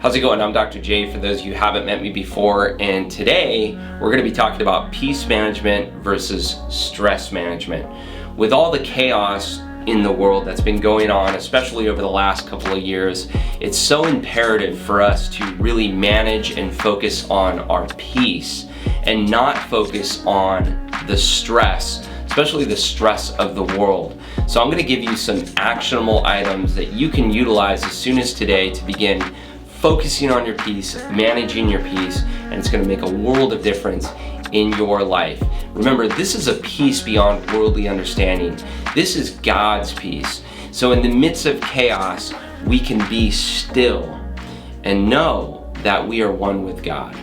How's it going? I'm Dr. J, for those of you who haven't met me before, and today we're going to be talking about peace management versus stress management. With all the chaos in the world that's been going on, especially over the last couple of years, it's so imperative for us to really manage and focus on our peace and not focus on the stress, especially the stress of the world. So I'm going to give you some actionable items that you can utilize as soon as today to begin focusing on your peace, managing your peace, and it's going to make a world of difference in your life. Remember, this is a peace beyond worldly understanding. This is God's peace. So in the midst of chaos, we can be still and know that we are one with God.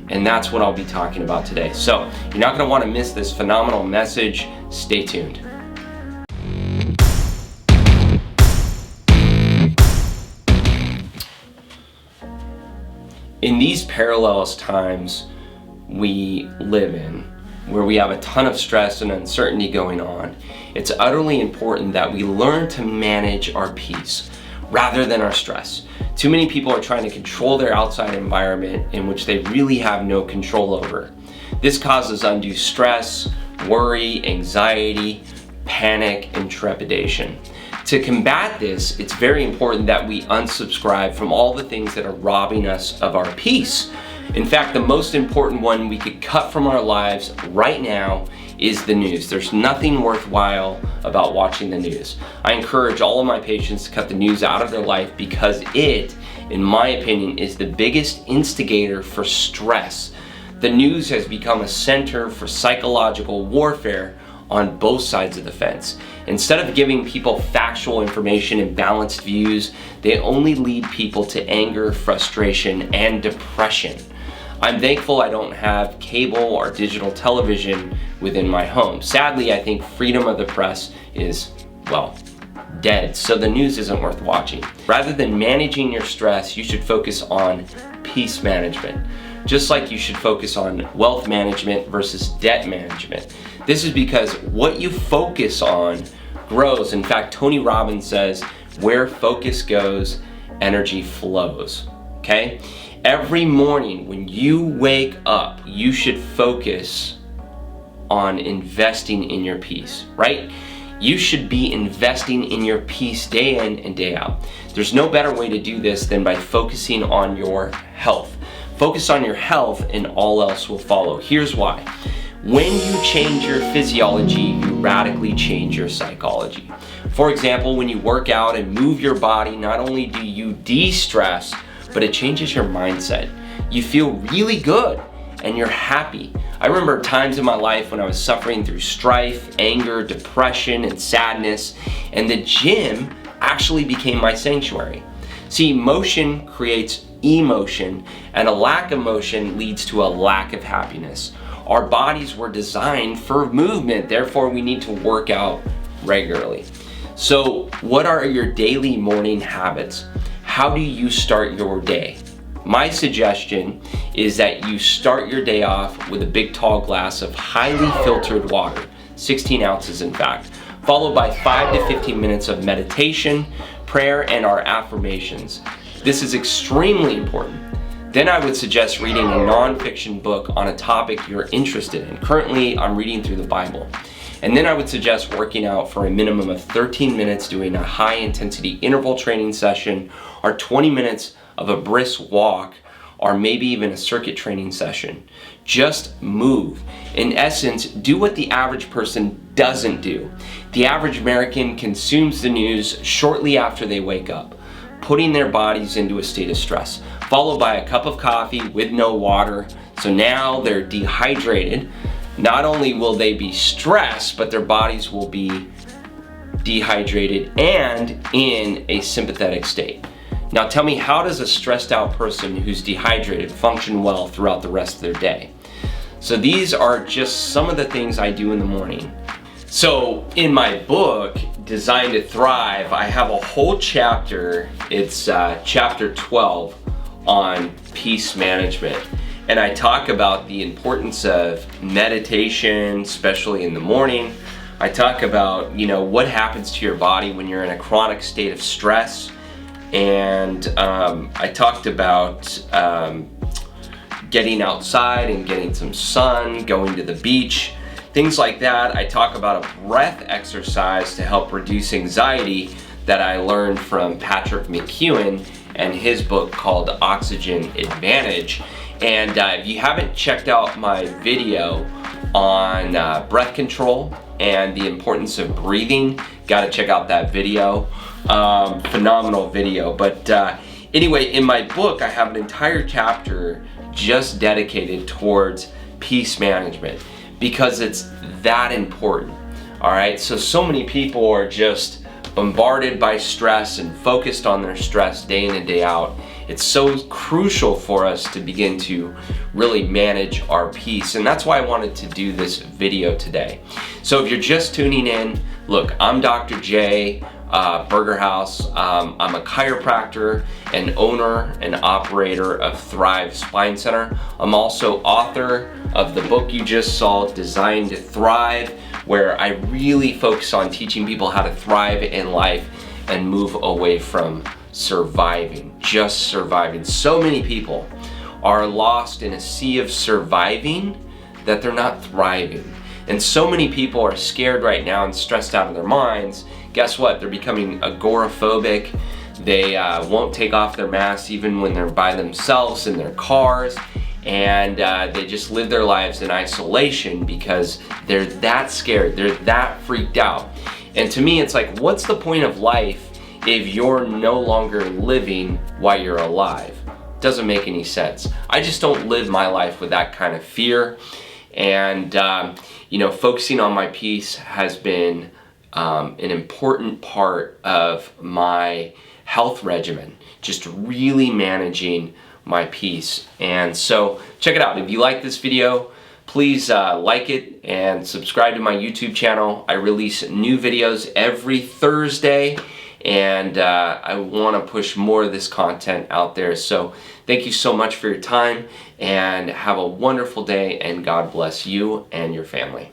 And that's what I'll be talking about today. So you're not going to want to miss this phenomenal message. Stay tuned. In these perilous times we live in, where we have a ton of stress and uncertainty going on, it's utterly important that we learn to manage our peace rather than our stress. Too many people are trying to control their outside environment in which they really have no control over. This causes undue stress, worry, anxiety, panic, and trepidation. To combat this, it's very important that we unsubscribe from all the things that are robbing us of our peace. In fact, the most important one we could cut from our lives right now is the news. There's nothing worthwhile about watching the news. I encourage all of my patients to cut the news out of their life because it, in my opinion, is the biggest instigator for stress. The news has become a center for psychological warfare on both sides of the fence. Instead of giving people factual information and balanced views, they only lead people to anger, frustration, and depression. I'm thankful I don't have cable or digital television within my home. Sadly, I think freedom of the press is, well, dead, so the news isn't worth watching. Rather than managing your stress, you should focus on peace management. Just like you should focus on wealth management versus debt management. This is because what you focus on grows. In fact, Tony Robbins says, where focus goes, energy flows, okay? Every morning when you wake up, you should focus on investing in your peace, right? You should be investing in your peace day in and day out. There's no better way to do this than by focusing on your health. Focus on your health and all else will follow. Here's why. When you change your physiology, you radically change your psychology. For example, when you work out and move your body, not only do you de-stress, but it changes your mindset. You feel really good and you're happy. I remember times in my life when I was suffering through strife, anger, depression, and sadness, and the gym actually became my sanctuary. See, motion creates emotion, and a lack of motion leads to a lack of happiness. Our bodies were designed for movement, therefore we need to work out regularly. So what are your daily morning habits? How do you start your day? My suggestion is that you start your day off with a big tall glass of highly filtered water, 16 ounces in fact, followed by 5 to 15 minutes of meditation, prayer, and our affirmations. This is extremely important. Then I would suggest reading a nonfiction book on a topic you're interested in. Currently, I'm reading through the Bible. And then I would suggest working out for a minimum of 13 minutes, doing a high intensity interval training session, or 20 minutes of a brisk walk, or maybe even a circuit training session. Just move. In essence, do what the average person doesn't do. The average American consumes the news shortly after they wake up, putting their bodies into a state of stress, followed by a cup of coffee with no water. So now they're dehydrated. Not only will they be stressed, but their bodies will be dehydrated and in a sympathetic state. Now tell me, how does a stressed out person who's dehydrated function well throughout the rest of their day? So these are just some of the things I do in the morning. So in my book, Designed to Thrive, I have a whole chapter, it's chapter 12 on peace management. And I talk about the importance of meditation, especially in the morning. I talk about, what happens to your body when you're in a chronic state of stress. and I talked about getting outside and getting some sun, going to the beach, things like that. I talk about a breath exercise to help reduce anxiety that I learned from Patrick McEwen and his book called Oxygen Advantage. And if you haven't checked out my video on breath control and the importance of breathing, gotta check out that video. Phenomenal video. But anyway, in my book, I have an entire chapter just dedicated towards peace management because it's that important. All right, so many people are just bombarded by stress and focused on their stress day in and day out. It's so crucial for us to begin to really manage our peace, and that's why I wanted to do this video today. So if you're just tuning in, look, I'm Dr. J. Burger House. I'm a chiropractor and owner and operator of Thrive Spine Center. I'm also author of the book you just saw, Designed to Thrive, where I really focus on teaching people how to thrive in life and move away from surviving, just surviving. So many people are lost in a sea of surviving that they're not thriving. And so many people are scared right now and stressed out of their minds. Guess what? They're becoming agoraphobic. They won't take off their masks even when they're by themselves in their cars. And they just live their lives in isolation because they're that scared, they're that freaked out. And to me, it's like, what's the point of life if you're no longer living while you're alive? Doesn't make any sense. I just don't live my life with that kind of fear. And focusing on my peace has been an important part of my health regimen, just really managing my peace. And so check it out. If you like this video, please like it and subscribe to my YouTube channel. I release new videos every Thursday, and I want to push more of this content out there. So thank you so much for your time, and have a wonderful day, and God bless you and your family.